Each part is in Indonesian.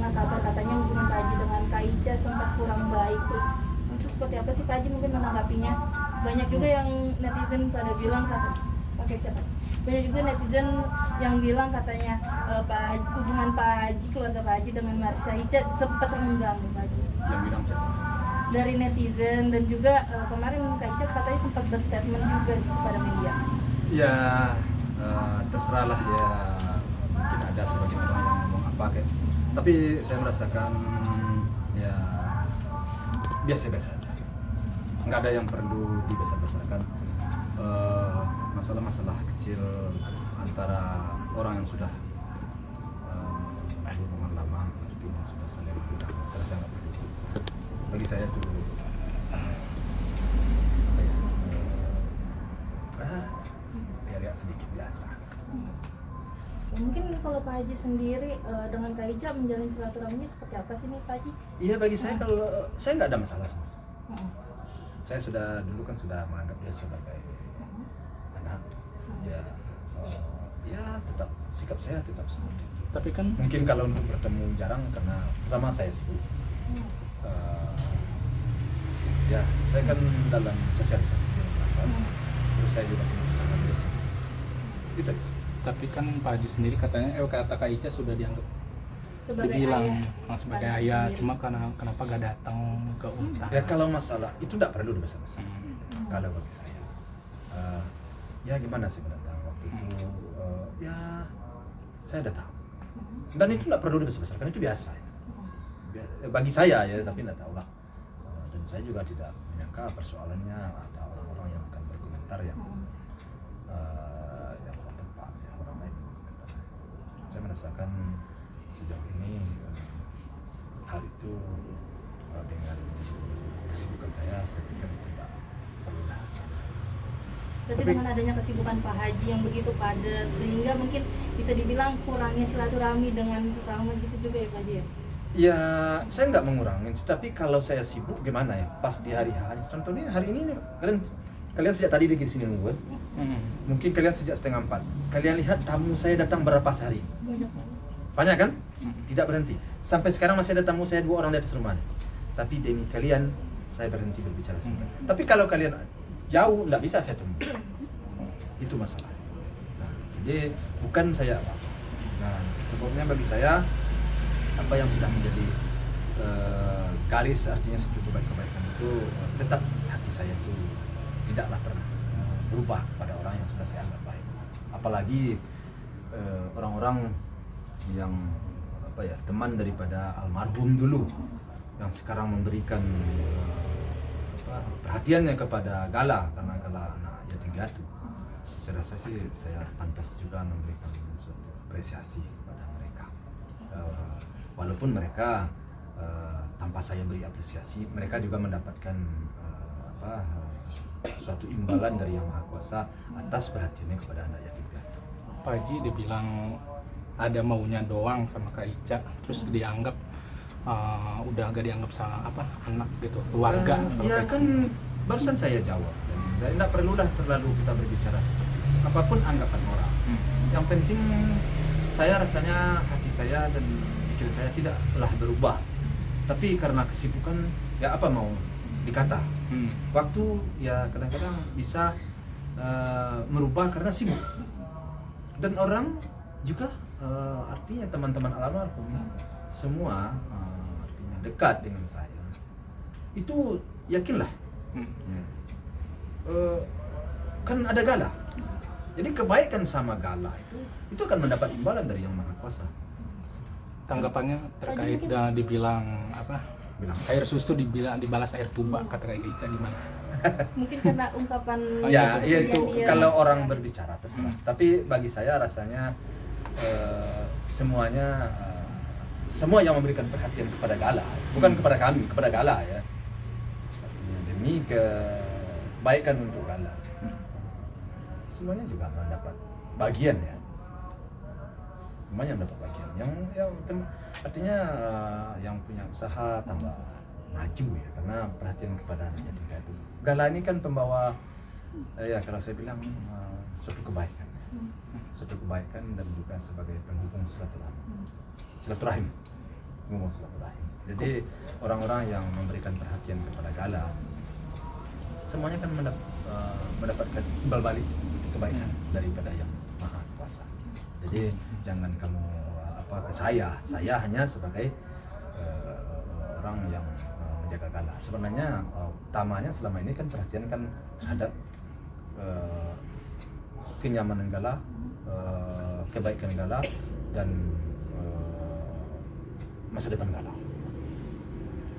dengar kabar katanya hubungan Pak Haji dengan Kak Ica sempat kurang baik tuh. Itu seperti apa sih Pak Haji mungkin menanggapinya? Banyak juga yang netizen pada bilang pakai siapa? Banyak juga netizen yang bilang katanya hubungan Pak Haji, keluarga Pak Haji dengan Marsha Ica sempat renggang Pak Haji. Yang bilang siapa? Dari netizen dan juga kemarin Kak Ica katanya sempat berstatement juga kepada media. Ya terserahlah ya, mungkin ada sebagian orang yang ngomong apa kayak, tapi saya merasakan ya biasa-biasa aja, nggak ada yang perlu dibesar-besarkan. Masalah-masalah kecil antara orang yang sudah hubungan lama, artinya sudah saling berhubungan, saya rasa nggak perlu. Bagi saya itu ya sedikit biasa. Mungkin kalau Pak Haji sendiri dengan Kak Ica menjalin silaturahminya seperti apa sih nih Pak Haji? Iya, bagi saya kalau saya nggak ada masalah sama sekali. Saya sudah dulu kan sudah menganggap dia sebagai anak. Ya, ya tetap sikap saya tetap seperti itu. Tapi kan Mungkin kalau untuk bertemu jarang karena pertama saya sibuk. Ya, saya kan dalam sosialisasi di masyarakat. Terus saya juga punya usaha desa. Itu aja. tapi kan Pak Haji sendiri katanya kata Kak Ica sudah dianggap Sebagai dibilang ayah. sebagai Pada ayah, sendiri. cuma kenapa gak datang ke Untar? Ya kalau masalah itu tidak perlu dibesar-besar. Kalau bagi saya, ya gimana sih mendatang waktu itu, ya saya udah tahu. Dan itu tidak perlu dibesar-besarkan, itu biasa itu. Bagi saya ya, tapi tidak tahu lah. Dan saya juga tidak menyangka persoalannya ada orang-orang yang akan berkomentar yang kurang tepat, ya, orang lain berkomentar. Saya merasakan sejauh ini hal itu dengan kesibukan saya pikir itu tidak perlu lah. Berarti dengan adanya kesibukan Pak Haji yang begitu padat sehingga mungkin bisa dibilang kurangnya silaturahmi dengan sesama gitu juga ya Pak Haji ya? Ya, saya nggak mengurangi, tapi kalau saya sibuk gimana ya? Pas di hari H, contohnya hari ini kalian sejak tadi di sini nunggu, mungkin kalian sejak 3:30. Kalian lihat tamu saya datang berapa hari? Banyak kan? Tidak berhenti. Sampai sekarang masih ada tamu saya 2 orang di atas rumah. Tapi demi kalian saya berhenti berbicara sebentar. Tapi kalau kalian jauh, nggak bisa saya tunggu. Itu masalah. Nah, jadi bukan saya apa. Nah, sebabnya bagi saya apa yang sudah menjadi garis, artinya satu kebaikan itu tetap hati saya itu tidaklah pernah berubah kepada orang yang sudah saya anggap baik. Apalagi orang-orang yang teman daripada almarhum dulu yang sekarang memberikan perhatiannya kepada Gala karena Gala anak yatim piatu. Saya rasa sih saya pantas juga memberikan suatu apresiasi kepada mereka. Walaupun mereka tanpa saya beri apresiasi, mereka juga mendapatkan suatu imbalan dari Yang Maha Kuasa atas perhatiannya kepada anak yatim piatu. Pak Haji dibilang ada maunya doang sama Kak Ica, terus dianggap udah gak dianggap sama anak gitu, keluarga. Ya kan barusan saya jawab. Dan tidak perlulah terlalu kita berbicara seperti itu. Apapun anggapan orang. Yang penting saya rasanya hati saya dan pikiran saya tidaklah berubah. Tapi karena kesibukan ya apa mau dikata. Waktu ya kadang-kadang bisa merubah karena sibuk. Dan orang juga artinya teman-teman almarhum semua artinya dekat dengan saya. Itu yakinlah. Ya. Kan ada Gala. Jadi kebaikan sama Gala itu akan mendapat imbalan dari Yang Maha Kuasa. Tanggapannya terkait dengan dibilang air susu dibalas air tuba, kata Kak Ica gimana? Mungkin karena ungkapan Ya itu dia. kalau orang berbicara terserah. Tapi bagi saya rasanya semuanya semua yang memberikan perhatian kepada Gala, bukan kepada kami, kepada Gala ya. Demi kebaikan untuk Gala. Semuanya juga mendapat bagian ya. Semuanya mendapat bagian. Yang artinya yang punya usaha tambah maju ya, karena perhatian kepada anak yatim piatu. Gala ini kan pembawa ya kalau saya bilang suatu kebaikan. Suatu kebaikan dan juga sebagai penghubung silaturahim. ngomong silaturahim. Jadi orang-orang yang memberikan perhatian kepada Gala semuanya kan mendapatkan timbal balik kebaikan daripada yang Maha Kuasa. Jadi jangan kamu ke saya hanya sebagai orang yang menjaga Gala. Sebenarnya utamanya selama ini kan perhatian kan terhadap kenyamanan Gala, kebaikan Gala, dan masa depan Gala.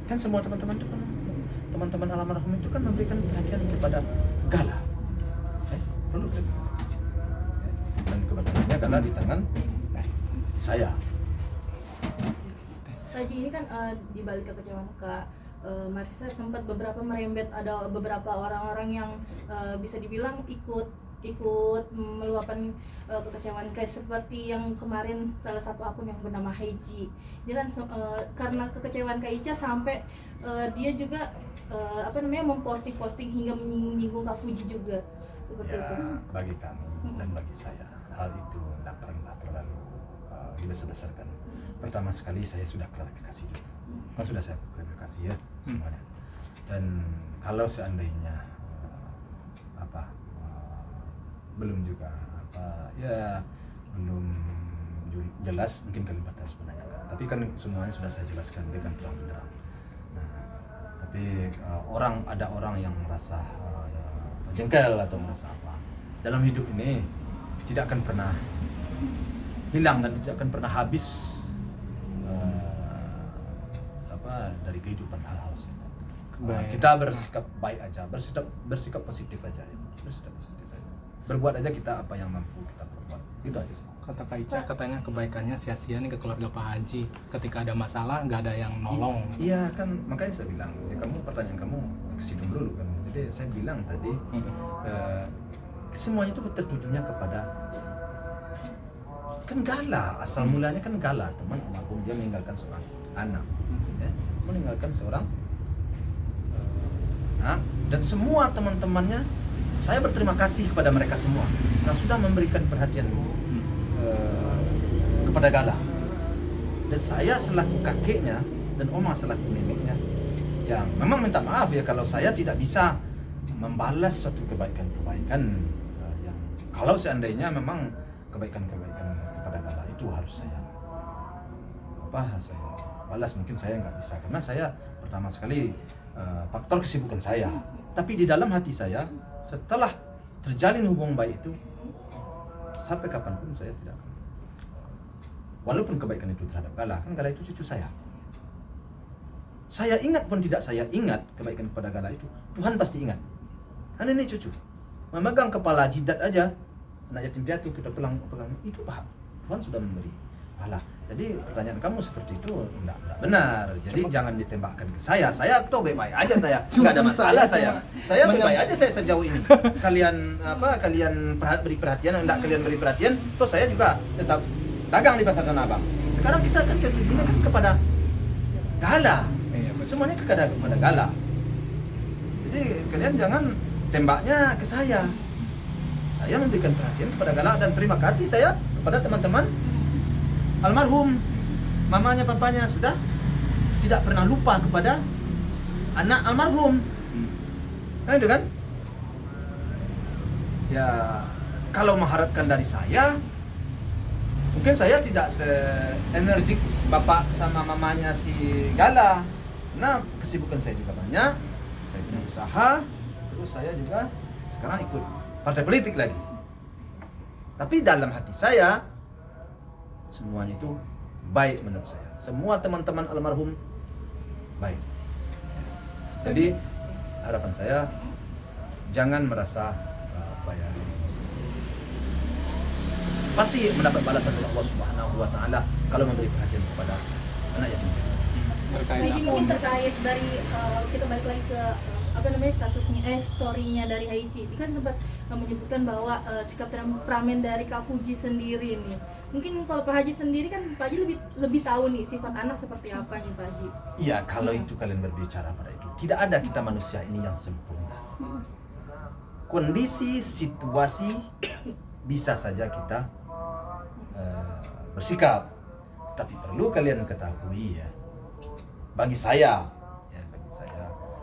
Kan semua teman-teman almarhum itu kan memberikan perhatian kepada Gala. Perlu dan kebetulannya Gala di tangan saya. Haji ini kan di balik kekecewaan Kak Marissa sempat beberapa merembet, ada beberapa orang-orang yang bisa dibilang ikut meluapkan kekecewaan, kayak seperti yang kemarin salah satu akun yang bernama Haji. Dia kan karena kekecewaan Kak Ica sampai dia juga memposting hingga menyinggung Kak Fuji juga seperti itu. Bagi kami dan bagi saya hal itu tidak pernah terlalu dibesar-besarkan. Pertama sekali saya sudah klarifikasi, kan sudah saya klarifikasi ya semuanya. Dan kalau seandainya belum juga belum jelas, mungkin kalian batas menanyakan. Tapi kan semuanya sudah saya jelaskan dengan terang benderang. Nah, tapi ada orang yang merasa jengkel atau merasa apa. Dalam hidup ini tidak akan pernah hilang dan tidak akan pernah habis dari kehidupan hal-hal seperti kita bersikap baik aja, bersikap positif aja ya. Bersikap positif aja. Berbuat aja kita apa yang mampu kita perbuat. Itu aja sih. Kata Kak Ica katanya kebaikannya sia-sia nih ke keluarga Pak Haji. Ketika ada masalah nggak ada yang nolong. Iya kan, makanya saya bilang, pertanyaan kamu ke situ dulu kan. Jadi saya bilang tadi semuanya itu tertujunya kepada kan Gala, asal mulanya kan Gala, teman almarhum dia meninggalkan seorang anak, meninggalkan seorang anak, dan semua teman-temannya saya berterima kasih kepada mereka semua yang sudah memberikan perhatian kepada Gala, dan saya selaku kakeknya dan Oma selaku neneknya yang memang minta maaf ya kalau saya tidak bisa membalas suatu kebaikan-kebaikan yang kalau seandainya memang kebaikan-kebaikan kepada Gala itu harus saya balas, mungkin saya nggak bisa karena saya pertama sekali faktor kesibukan saya, tapi di dalam hati saya setelah terjalin hubungan baik itu sampai kapanpun saya tidak akan, walaupun kebaikan itu terhadap Gala, kan Gala itu cucu saya ingat pun tidak saya ingat kebaikan kepada Gala itu Tuhan pasti ingat, karena ini cucu memegang kepala jidat aja anak yatim piatu kita pegang itu paham Tuhan sudah memberi pahala. Jadi pertanyaan kamu seperti itu enggak benar. Jadi jangan ditembakkan ke saya tuh baik-baik aja, saya enggak ada masalah, saya baik-baik aja saya sejauh ini. Kalian beri perhatian, enggak kalian beri perhatian, toh saya juga tetap dagang di pasar Tanah Abang. Sekarang kita kan tujuannya kan kepada Gala, semuanya kepada Gala. Jadi kalian jangan tembaknya ke saya. Saya memberikan perhatian kepada Gala dan terima kasih saya kepada teman-teman almarhum, mamanya, papanya sudah tidak pernah lupa kepada anak almarhum. Kan itu kan? Ya, kalau mengharapkan dari saya, mungkin saya tidak se-energik bapak sama mamanya si Gala. Nah, kesibukan saya juga banyak. Saya punya usaha, terus saya juga sekarang ikut partai politik lagi. Tapi dalam hati saya semuanya itu baik menurut saya. Semua teman-teman almarhum baik. Jadi harapan saya jangan merasa pasti mendapat balasan dari Allah Subhanahu wa taala kalau memberi perhatian kepada anak yatim. Jadi mungkin terkait dari kita balik lagi ke statusnya story-nya dari Haiji. Dia kan sempat menyebutkan bahwa sikap temperamen dari Kak Fuji sendiri nih. Mungkin kalau Pak Haji sendiri kan Pak Haji lebih tahu nih sifat anak seperti apa nih Pak Haji. Iya, kalau itu kalian berbicara pada itu. Tidak ada kita manusia ini yang sempurna. Kondisi, situasi bisa saja kita bersikap. Tapi perlu kalian ketahui ya, bagi saya,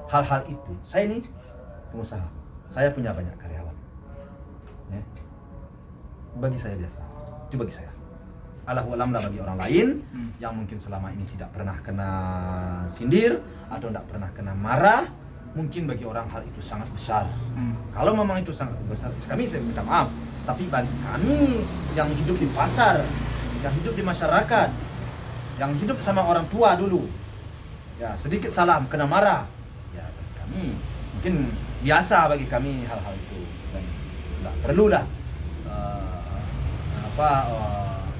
hal-hal itu, saya ini pengusaha, saya punya banyak karyawan, ya. Bagi saya biasa, itu bagi saya. Allahu alam lah bagi orang lain yang mungkin selama ini tidak pernah kena sindir atau tidak pernah kena marah, mungkin bagi orang hal itu sangat besar. Kalau memang itu sangat besar, saya minta maaf. Tapi bagi kami yang hidup di pasar, yang hidup di masyarakat, yang hidup sama orang tua dulu, ya sedikit salah kena marah, ya bagi kami mungkin biasa bagi kami hal-hal itu, dan tidak perlulah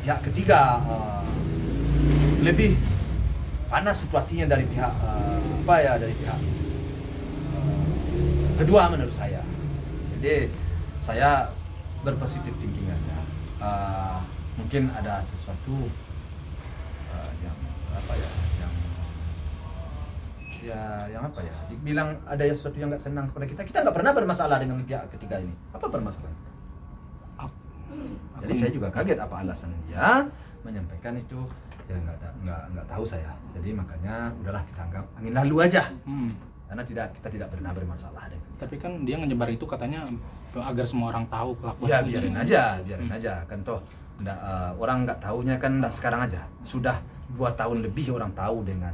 pihak ketiga lebih panas situasinya dari pihak dari pihak kedua menurut saya. Jadi saya berpositif thinking aja. Mungkin ada sesuatu dibilang ada sesuatu yang nggak senang kepada kita nggak pernah bermasalah dengan pihak ketiga ini. Apa permasalahan kita? Jadi saya juga kaget apa alasan dia menyampaikan itu, ya nggak tahu saya. Jadi makanya udahlah kita anggap angin lalu aja. Karena kita tidak pernah bermasalah dengan dia. Tapi kan dia nyebar itu katanya agar semua orang tahu kelakuan. Ya biarin aja kan toh orang nggak taunya kan sekarang aja. Sudah 2 tahun lebih orang tahu dengan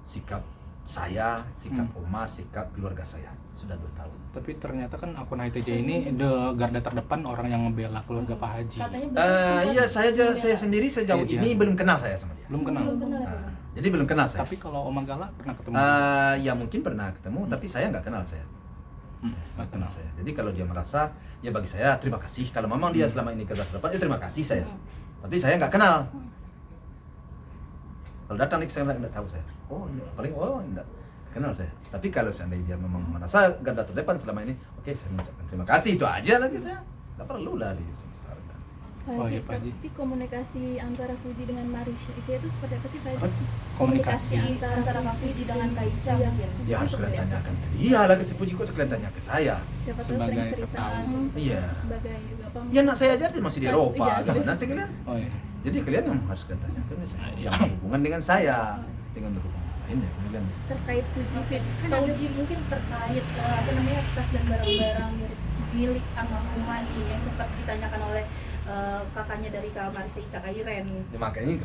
sikap saya, sikap Oma, sikap keluarga saya. Sudah 2 tahun. Tapi ternyata kan akun HTJ ini garda terdepan orang yang ngebela keluarga Pak Haji. Iya, saya sendiri sejauh ini belum kenal saya sama dia. Belum kenal. Jadi belum kenal saya. Tapi kalau Oma Gala pernah ketemu? Ya mungkin pernah ketemu, tapi saya nggak kenal saya. Nggak kenal saya. Jadi kalau dia merasa, ya bagi saya terima kasih. Kalau memang dia selama ini garda terdepan, ya terima kasih saya. Tapi saya nggak kenal. Kalau datang nih saya nggak tahu saya. Nggak kenal saya. Tapi kalau seandainya dia memang merasa garda terdepan selama ini, oke, saya mengucapkan terima kasih, itu aja lagi saya. Nggak perlu lah dibesarkan. Pak Haji, tapi komunikasi antara Fuji dengan Marisha itu seperti apa sih Pak Haji? Komunikasi antara Fuji dengan Kak Ica mungkin. Ya harus kalian tanyakan ke dia lagi, si Fuji kok kalian tanya ke saya. Siapa tahu Sebagai sering cerita ketahui. Iya. sebagai apa? Ya anak saya aja masih di Eropa, Iya. gimana sih kalian? Oh iya. Jadi kalian yang harus kalian tanyakan yang berhubungan dengan saya, dengan berhubungan lainnya kalian. Terkait Fuji, Fuji mungkin terkait tas dan barang-barang milik almarhumah nih yang sempat ditanyakan oleh kakaknya dari Kak Marisha, Kak Iren. Ya, makanya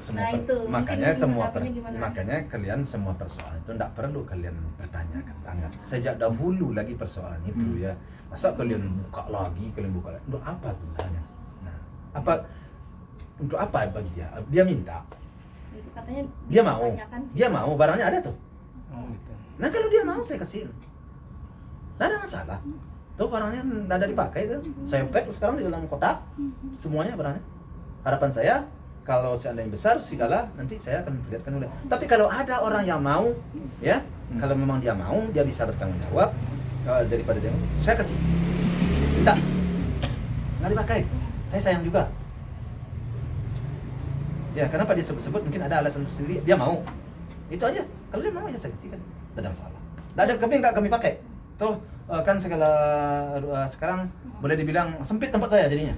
semua makanya kalian semua persoalan itu tidak perlu kalian pertanyakan banget sejak dahulu lagi persoalan itu ya. Masa kalian buka lagi untuk apa gunanya? Nah, untuk apa bagi dia minta, Itu katanya dia mau barangnya ada tuh. Oh gitu. Nah kalau dia mau saya kasihin, nggak ada masalah. Tuh barangnya nggak ada dipakai kan, saya pack sekarang di dalam kotak semuanya barangnya. Harapan saya kalau seandainya besar segala nanti saya akan perlihatkan oleh. Tapi kalau ada orang yang mau, ya kalau memang dia mau, dia bisa bertanggung jawab daripada dia, saya kasih. Tidak, nggak dipakai. Saya sayang juga. Ya kenapa dia sebut-sebut mungkin ada alasan sendiri. Dia mau, itu aja. Kalau dia mau ya saya kasihkan. Tidak ada masalah. Tidak ada nggak kami pakai. Tuh kan sekarang boleh dibilang sempit tempat saya jadinya.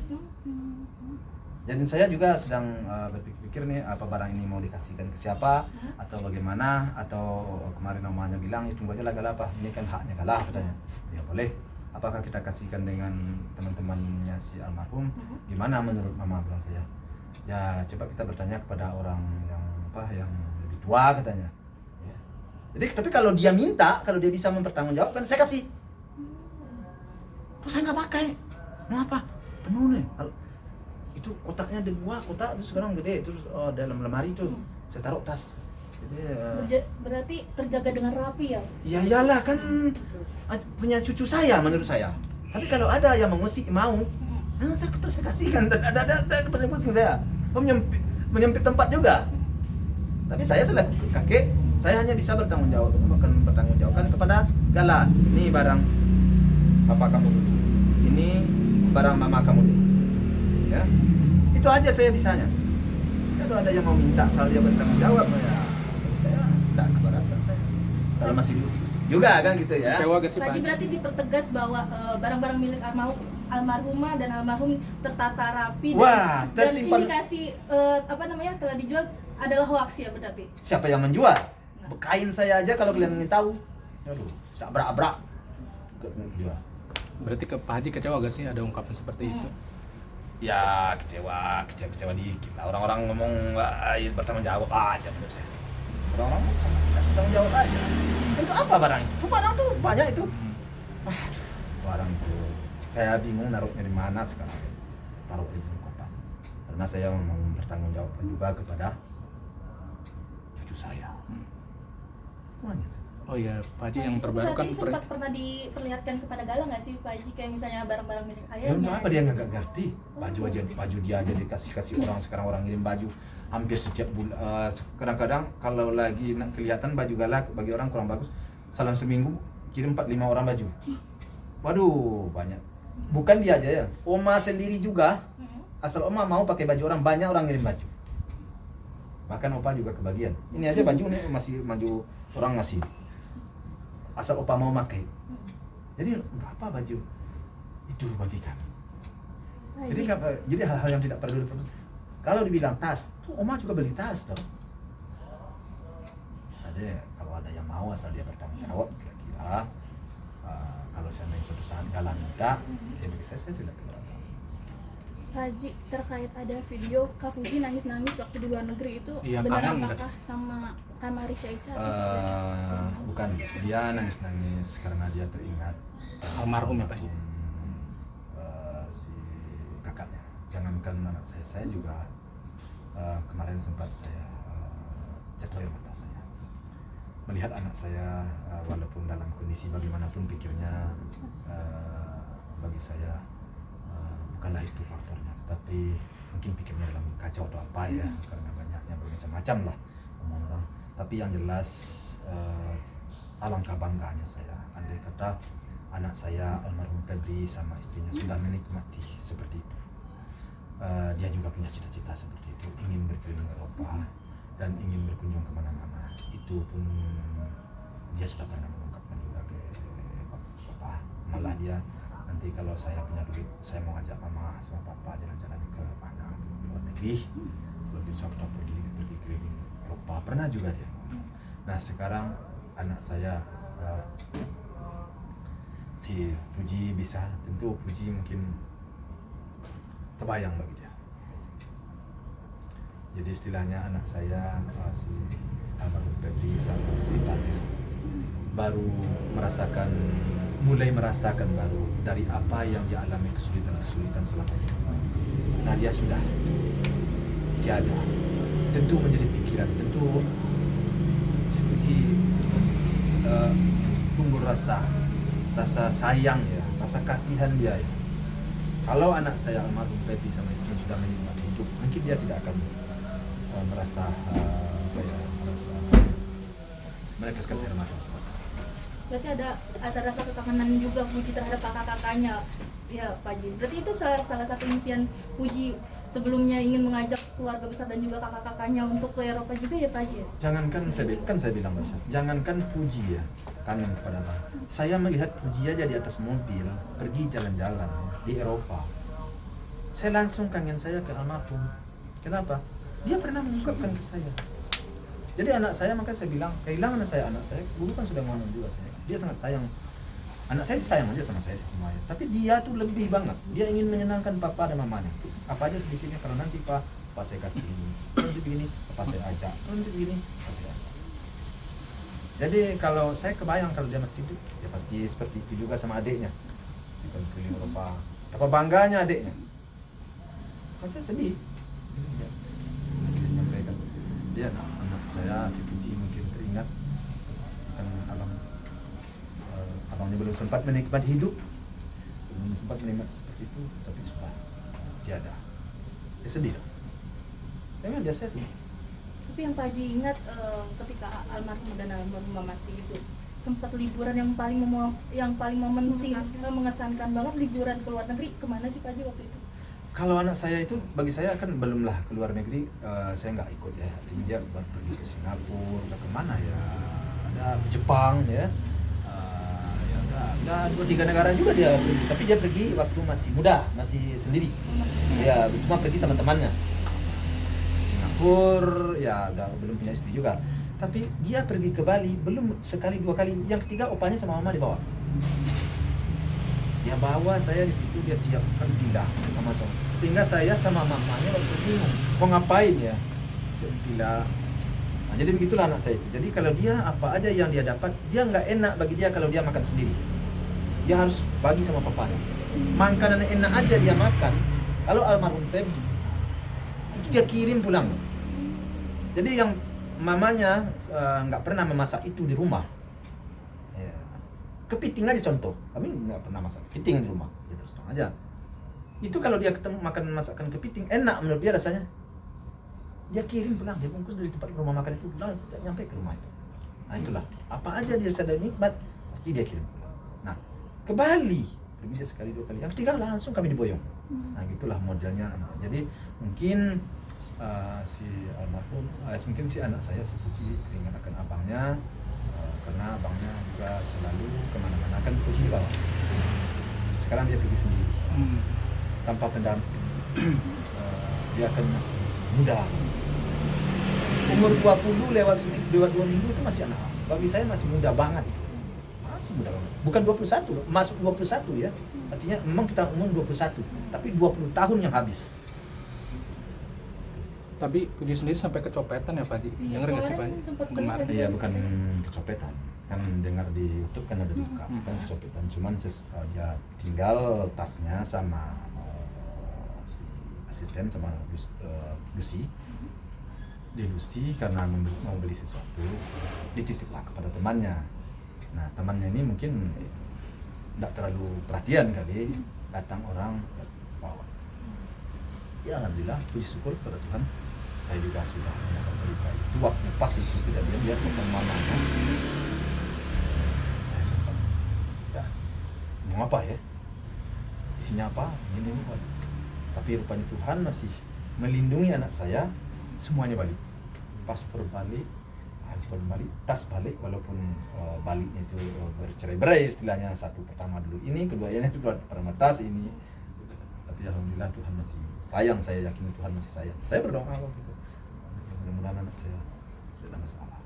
Jadi saya juga sedang berpikir nih apa barang ini mau dikasihkan ke siapa atau bagaimana, atau kemarin namanya bilang ya tunggu aja lah Gala, apa ini kan haknya Gala katanya. Ya boleh. Apakah kita kasihkan dengan teman-temannya si almarhum? Gimana menurut mama bilang saya? Ya coba kita bertanya kepada orang yang lebih tua katanya. Ya. Jadi tapi kalau dia minta, kalau dia bisa mempertanggungjawabkan, saya kasih. Terus saya nggak pakai. Mau apa? Penuh nih. Itu kotaknya ada 2 kotak, terus sekarang gede, terus dalam lemari itu saya taruh tas. Jadi berarti terjaga dengan rapi ya? Ya iyalah kan punya cucu saya menurut saya. Tapi kalau ada yang mengusik mau, saya terus saya kasihkan. Ada pusing-pusing saya. Menyempit tempat juga. Tapi saya selaku kakek, saya hanya bisa bertanggungjawabkan kepada Gala. Ini barang papa kamu dulu. Ini barang mama kamu dulu. Ya. Itu aja saya bisanya. Kalau ada yang mau minta asal dia bertanggung jawab, ya saya tidak keberatan saya. Kalau masih diusik-usik juga kan gitu ya. Kecewa gak sih Pak? Tadi berarti dipertegas bahwa barang-barang milik almarhumah dan almarhum tertata rapi. Wah, dan indikasi telah dijual adalah hoax ya berarti. Siapa yang menjual? Bekain saya aja kalau kalian ingin tahu. Aduh, sabrak-abrak. Gila. Berarti ke Pak Haji kecewa gak sih ada ungkapan seperti itu? Ya kecewa dikit lah. Orang-orang ngomong bertanggung jawab aja menurut saya sih. Orang-orang bertanggung jawab aja. Itu apa barang itu? Barang tuh banyak itu. Barang itu saya bingung naruhnya di mana sekarang. Taruh di kota. Karena saya mau bertanggung jawab juga kepada cucu saya. Semuanya sih. Oh iya, Pak Haji yang terbaru kan Saat ini sempat pernah diperlihatkan kepada Galang nggak sih Pak Haji, kayak misalnya barang-barang milik Ya untuk apa dia nggak ngerti? Baju dia aja dikasih orang, sekarang orang ngirim baju hampir setiap bulan. Kadang-kadang kalau lagi kelihatan baju Galak bagi orang kurang bagus, salam seminggu kirim 4-5 orang baju. Waduh, banyak. Bukan dia aja ya, Oma sendiri juga. Asal Oma mau pakai baju orang, banyak orang ngirim baju. Bahkan Opa juga kebagian. Ini aja baju nih masih maju orang ngasih. Asal Opa mau pakai. Jadi berapa baju itu bagi kami. Jadi hal-hal yang tidak perlu diproses. Kalau dibilang tas, tuh Oma juga beli tas dong. Ada kalau ada yang mau asal dia bertanggung jawab kira-kira. Kalau saya main suatu saat Galang minta, ya bagi saya tidak keberatan. Haji, terkait ada video Kak Fuji nangis-nangis waktu di luar negeri itu, Iya, benar kangen apakah sama Marisha Ica? Bukan, dia nangis-nangis karena dia teringat Almarhum ya, Pak? Si kakaknya. Jangankan anak saya juga kemarin sempat saya jatuh air mata saya melihat anak saya, walaupun dalam kondisi bagaimanapun pikirnya, bagi saya bukanlah itu faktornya, tapi mungkin pikirnya dalam kacau atau apa ya, karena banyaknya bermacam-macam lah omong orang. Tapi yang jelas alangkah bangganya saya andai kata anak saya almarhum Febri sama istrinya sudah menikmati seperti itu. Dia juga punya cita-cita seperti itu, ingin berkeliling Eropa dan ingin berkunjung kemana-mana. Itu pun dia sudah pernah mengungkapkan juga ke Papa. Malah dia nanti kalau saya punya duit, saya mau ajak Mama sama Papa jalan-jalan ke mana, ke luar negeri. Kalau bisa kita pergi keliling Eropa. Pernah juga dia. Nah sekarang anak saya si Puji bisa, tentu Puji mungkin terbayang bagi dia. Jadi istilahnya anak saya si almarhum Febri sama si Paris baru mulai merasakan baru dari apa yang dia alami, kesulitan selama ini. Nah dia sudah tiada. Tentu menjadi pikiran, tentu si Puji tumbuh rasa sayang ya, rasa kasihan dia ya. Kalau anak saya almarhum Febri sama istri sudah menikmati hidup, mungkin dia tidak akan merasa meneteskan air mata. Berarti ada rasa kekangenan juga Puji terhadap kakak-kakaknya, ya Pak Haji. Berarti itu salah satu impian Puji sebelumnya, ingin mengajak keluarga besar dan juga kakak-kakaknya untuk ke Eropa juga ya Pak Haji. Jangankan saya bilang barusan, jangankan Puji ya kangen kepada Bang. Saya melihat Puji aja di atas mobil pergi jalan-jalan di Eropa. Saya langsung kangen saya ke almarhum. Kenapa? Dia pernah mengungkapkan ke saya. Jadi anak saya, maka saya bilang kehilangan anak saya dulu kan sudah ngomong juga saya. Dia sangat sayang. Anak saya sih sayang aja sama saya sih semuanya. Tapi dia tuh lebih banget. Dia ingin menyenangkan papa dan mamanya. Apa aja sedikitnya, kalau nanti papa saya kasih ini, nanti begini, papa saya ajak, nanti begini, papa saya ajak. Jadi kalau saya kebayang kalau dia masih hidup, ya pasti seperti itu juga sama adiknya. Di keliling Eropa. Apa bangganya adiknya? Kan saya sedih. Dia anak saya si Puji mungkin teringat kan abangnya belum sempat menikmati hidup, belum sempat menikmati seperti itu, tapi sudah tiada. Dia sedih dong. Memang dia saya sedih. Tapi yang Pak Haji ingat ketika almarhum dan almarhumah masih hidup, sempat liburan yang paling momenting, mengesankan banget, liburan ke luar negeri, kemana sih Pak Haji waktu itu? Kalau anak saya itu, bagi saya kan belumlah ke luar negeri, saya nggak ikut ya. Artinya dia baru pergi ke Singapura, ke mana ya, ada ke Jepang ya. Ya udah 2-3 negara juga dia pergi. Tapi dia pergi waktu masih muda, masih sendiri. Ya cuma pergi sama temannya. Singapura, ya udah belum punya istri juga. Tapi dia pergi ke Bali belum sekali dua kali, yang ketiga opanya sama mama dibawa. Dia bawa saya di situ, dia siapkan villa sama sama. Sehingga saya sama mamanya waktu bingung, mau ngapain ya? Villa. Nah, jadi begitulah anak saya itu. Jadi kalau dia apa aja yang dia dapat, dia nggak enak bagi dia kalau dia makan sendiri. Dia harus bagi sama papanya. Makanan enak aja dia makan. Kalau almarhum Febri itu dia kirim pulang. Jadi yang mamanya nggak pernah memasak itu di rumah. Ya. Kepiting aja contoh, kami nggak pernah masak kepiting di rumah, ya terus terang aja. Itu kalau dia ketemu makan masakan kepiting enak menurut dia rasanya, dia kirim pulang, dia bungkus dari tempat rumah makan itu pulang, nyampe ke rumah itu. Nah itulah, apa aja dia sadar nikmat pasti dia kirim pulang. Nah ke Bali pergi dia sekali dua kali, yang ketiga langsung kami diboyong. Nah gitulah modelnya. Jadi mungkin si almarhum, mungkin si anak saya si Puji teringat akan abangnya. Karena abangnya juga selalu kemana-mana kan Puji dibawa. Sekarang dia pergi sendiri tanpa pendamping. Dia akan masih muda. Umur 20 lewat 2 minggu itu masih anak. Bagi saya masih muda banget. Masih muda banget. Bukan 21 loh, masuk 21 ya. Artinya memang kita umur 21, tapi 20 tahun yang habis. Tapi Puji sendiri sampai kecopetan ya Pak Haji? Dengar nggak sih Pak Haji? Kemarin. Iya, bukan kecopetan. Kan dengar di YouTube kan ada diungkap, kan kecopetan. Cuman dia tinggal tasnya sama si asisten sama Lucy. Di Lucy karena mau beli sesuatu, dititiplah kepada temannya. Nah, temannya ini mungkin tidak terlalu perhatian kali, datang orang bawa. Ya alhamdulillah, puji syukur kepada Tuhan. Saya juga sudah mendapat berita itu waktu pas itu tidak dia lihat mamanya. Saya sempat, ya mau apa ya? Isinya apa? Ini. Tapi rupanya Tuhan masih melindungi anak saya, semuanya balik. Paspor balik, handphone balik, tas balik, walaupun baliknya itu bercerai-berai istilahnya, satu pertama dulu ini, keduanya itu pertama tas ini. Tapi alhamdulillah Tuhan masih sayang, saya yakin Tuhan masih sayang. Saya berdoa waktu itu. Mudah-mudahan anak saya tidak ada masalah.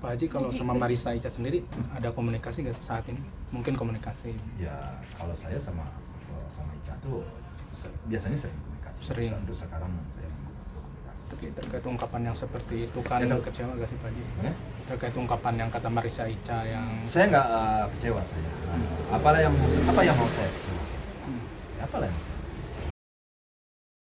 Pak Haji, kalau sama Marissa Ica sendiri ada komunikasi nggak saat ini? Mungkin komunikasi? Ya kalau saya sama Ica tuh biasanya sering komunikasi. Sering. Untuk sekarang saya komunikasi. Tapi terkait ungkapan yang seperti itu kan Ya, kecewa nggak sih Pak Haji? Ya? Terkait ungkapan yang kata Marissa Ica yang Saya nggak kecewa saya. Apa yang mau saya kecewa? Apalah yang saya